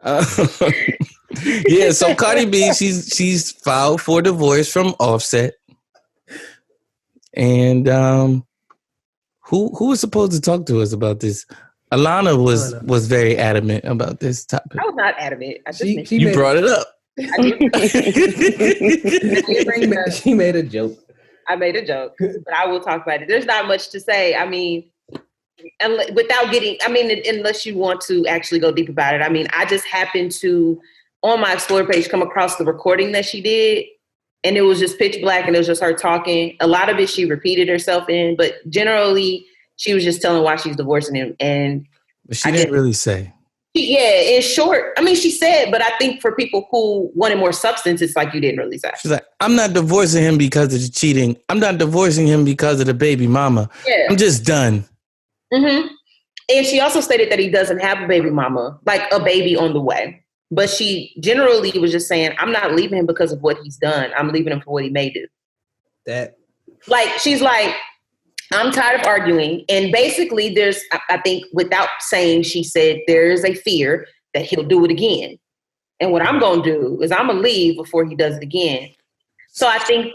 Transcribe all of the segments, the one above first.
Uh, yeah, so Cardi B, she's filed for divorce from Offset, and who was supposed to talk to us about this? Alana was very adamant about this topic. I was not adamant. I just you brought it up. She made a joke. I made a joke, but I will talk about it. There's not much to say. I mean, unless you want to actually go deep about it. I mean, I just happened to, on my Explore page, come across the recording that she did, and it was just pitch black, and it was just her talking. A lot of it she repeated herself in, but generally she was just telling why she's divorcing him. And but she didn't really say. Yeah, in short, I mean, she said, but I think for people who wanted more substance, it's like you didn't really say. She's like, I'm not divorcing him because of the cheating. I'm not divorcing him because of the baby mama. Yeah. I'm just done. Mm-hmm. And she also stated that he doesn't have a baby mama, like a baby on the way. But she generally was just saying, I'm not leaving him because of what he's done. I'm leaving him for what he may do. She's like, I'm tired of arguing. And basically I think without saying, she said, there is a fear that he'll do it again. And what I'm going to do is I'm going to leave before he does it again. So I think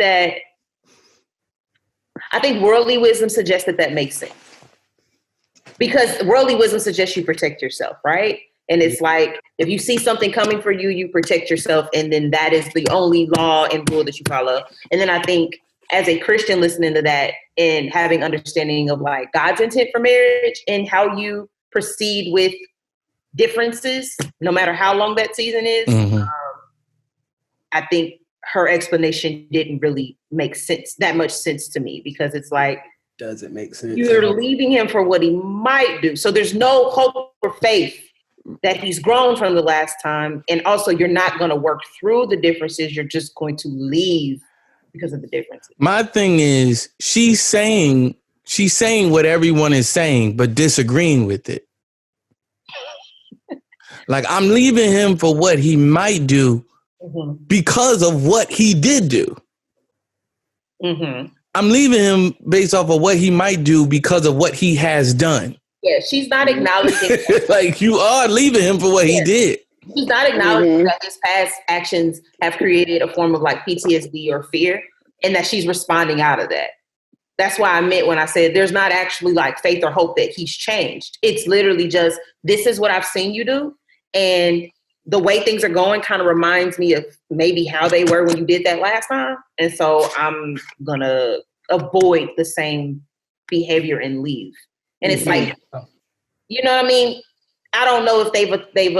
worldly wisdom suggests that makes sense. Because worldly wisdom suggests you protect yourself, right? And it's like, if you see something coming for you, you protect yourself. And then that is the only law and rule that you follow. And then I think as a Christian listening to that and having understanding of like God's intent for marriage and how you proceed with differences, no matter how long that season is, I think her explanation didn't really make that much sense to me, because it's like, does it make sense? You're leaving him for what he might do. So there's no hope or faith that he's grown from the last time. And also you're not going to work through the differences. You're just going to leave because of the differences. My thing is, she's saying what everyone is saying, but disagreeing with it. Like, I'm leaving him for what he might do because of what he did do. Mm-hmm. I'm leaving him based off of what he might do because of what he has done. Yeah, she's not acknowledging. Like, you are leaving him for what he did. She's not acknowledging that his past actions have created a form of like PTSD or fear, and that she's responding out of that. That's why I meant when I said there's not actually like faith or hope that he's changed. It's literally just, this is what I've seen you do. And the way things are going kind of reminds me of maybe how they were when you did that last time. And so I'm going to avoid the same behavior and leave. And it's like, you know what I mean? I don't know if they've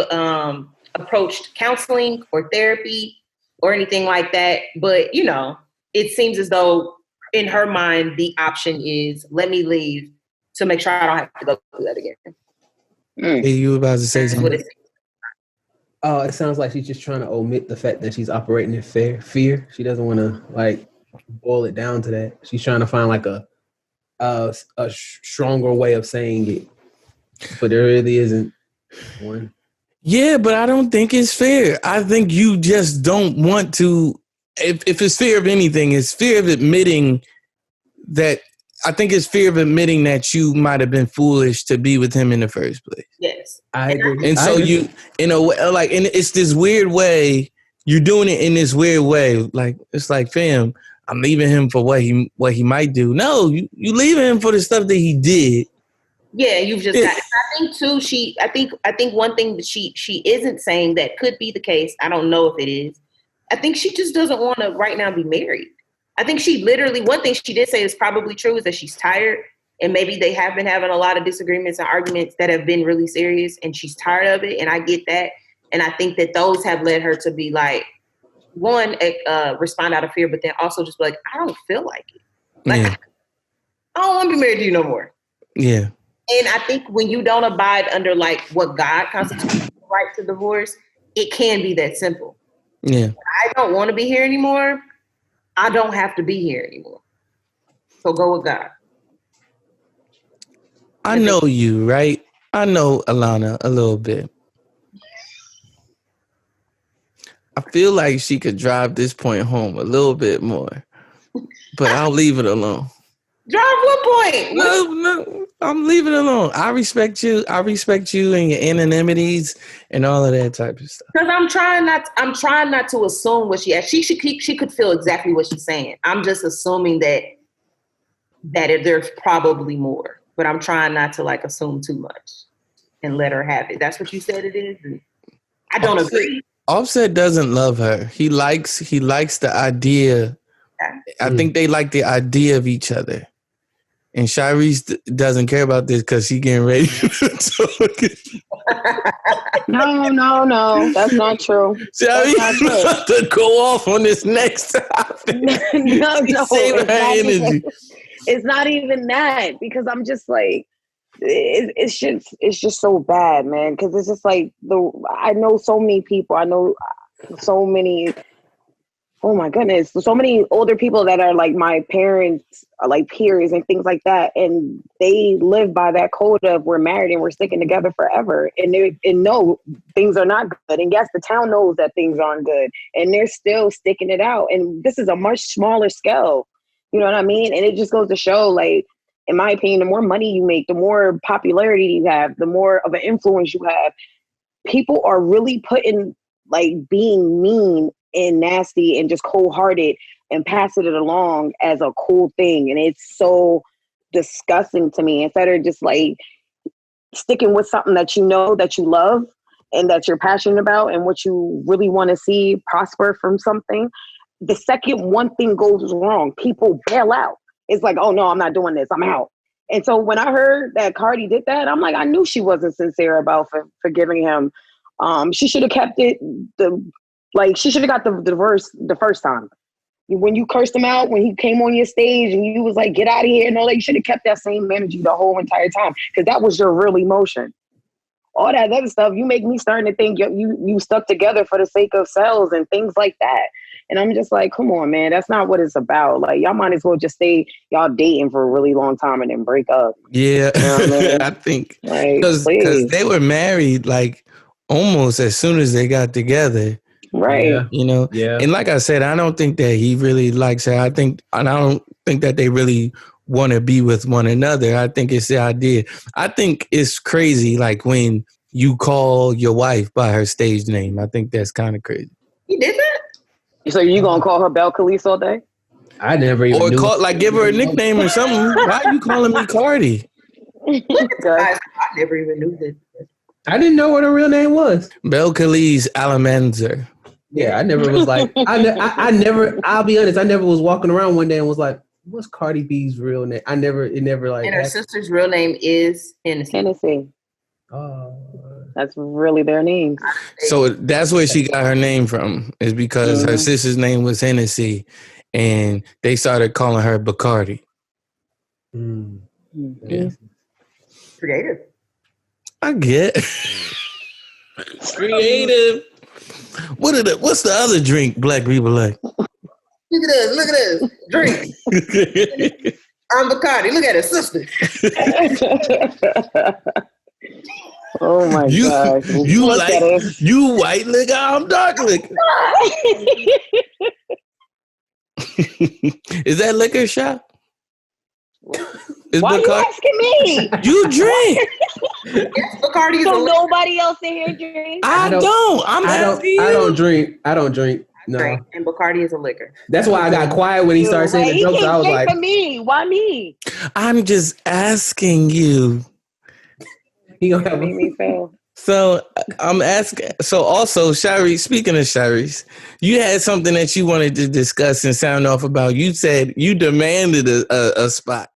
approached counseling or therapy or anything like that. But, you know, it seems as though in her mind, the option is let me leave to make sure I don't have to go through that again. Hey, you about to say something? Oh, it sounds like she's just trying to omit the fact that she's operating in fear. She doesn't want to like boil it down to that. She's trying to find like a stronger way of saying it, but there really isn't one. Yeah, but I don't think it's fair. I think you just don't want to. If it's fear of anything, it's fear of admitting that. I think it's fear of admitting that you might have been foolish to be with him in the first place. Yes, I agree. And so you, in a way, like, and it's this weird way. You're doing it in this weird way. Like, it's like, fam, I'm leaving him for what he might do. No, you leaving him for the stuff that he did. Yeah, you've just got. I think too. I think one thing that she isn't saying that could be the case. I don't know if it is. I think she just doesn't want to right now be married. I think she literally, one thing she did say is probably true, is that she's tired, and maybe they have been having a lot of disagreements and arguments that have been really serious, and she's tired of it. And I get that. And I think that those have led her to be like, one, respond out of fear, but then also just be like, I don't feel like it. Like, I don't want to be married to you no more. Yeah. And I think when you don't abide under like what God constitutes the right to divorce, it can be that simple. Yeah. I don't want to be here anymore. I don't have to be here anymore. So go with God. I know you, right? I know Alana a little bit. I feel like she could drive this point home a little bit more, but I'll leave it alone. Drive what point? No. I'm leaving it alone. I respect you. I respect you and your anonymities and all of that type of stuff. Because I'm trying not to assume what she could feel exactly what she's saying. I'm just assuming that there's probably more, but I'm trying not to like assume too much and let her have it. That's what you said it is. And I don't agree. Offset doesn't love her. He likes the idea. Yeah. I think they like the idea of each other. And Sharice doesn't care about this because she getting ready to talk. No. That's not true. Sharice about to go off on this next topic. No. It's It's not even that, because I'm just like, it's just so bad, man. Because it's just like I know so many people. I know so many. Oh my goodness, so many older people that are like my parents, are like peers and things like that, and they live by that code of we're married and we're sticking together forever. And no, things are not good. And yes, the town knows that things aren't good, and they're still sticking it out. And this is a much smaller scale. You know what I mean? And it just goes to show, like, in my opinion, the more money you make, the more popularity you have, the more of an influence you have. People are really putting like being mean and nasty and just cold-hearted and passing it along as a cool thing. And it's so disgusting to me. Instead of just like sticking with something that you know that you love and that you're passionate about and what you really want to see prosper from something, the second one thing goes wrong, people bail out. It's like, oh no, I'm not doing this, I'm out. And so when I heard that Cardi did that, I'm like, I knew she wasn't sincere about forgiving him. She should have kept it she should have got the divorce the first time. When you cursed him out, when he came on your stage and you was like, get out of here and all that, you should have kept that same energy the whole entire time, because that was your real emotion. All that other stuff, you make me starting to think you stuck together for the sake of sales and things like that. And I'm just like, come on, man, that's not what it's about. Like, y'all might as well just stay y'all dating for a really long time and then break up. Yeah, you know what I mean? I think because they were married like almost as soon as they got together. Right. Yeah. You know? Yeah. And like I said, I don't think that he really likes her. I don't think that they really want to be with one another. I think it's the idea. I think it's crazy, like when you call your wife by her stage name. I think that's kind of crazy. You did that? So you gonna call her Belle Khalees all day? I never even Or knew. give her a nickname or something. Why are you calling me Cardi? I never even knew that. I didn't know what her real name was. Belle Khalees Alamanzer. Yeah, I never was like, I never, I'll be honest, I never was walking around one day and was like, what's Cardi B's real name? It never like. And her sister's real name is Hennessy. Oh. That's really their name. So that's where she got her name from, is because her sister's name was Hennessy, and they started calling her Bacardi. Mm. Yeah. Creative. I get creative. What's the other drink black people like? Look at this. Drink. I'm Bacardi. Look at her sister. Oh my gosh. You white liquor, I'm dark liquor. Is that liquor shop? Why are you asking me? You drink. Yes, Bacardi is so nobody else in here drinks? I don't drink. No. Right. And Bacardi is a liquor. That's why I got quiet when he started saying the jokes. I was like, for me. Why me? I'm just asking you. He gonna have me fail. So I'm asking. So also, Sharice, speaking of Sharice, you had something that you wanted to discuss and sound off about. You said you demanded a spot.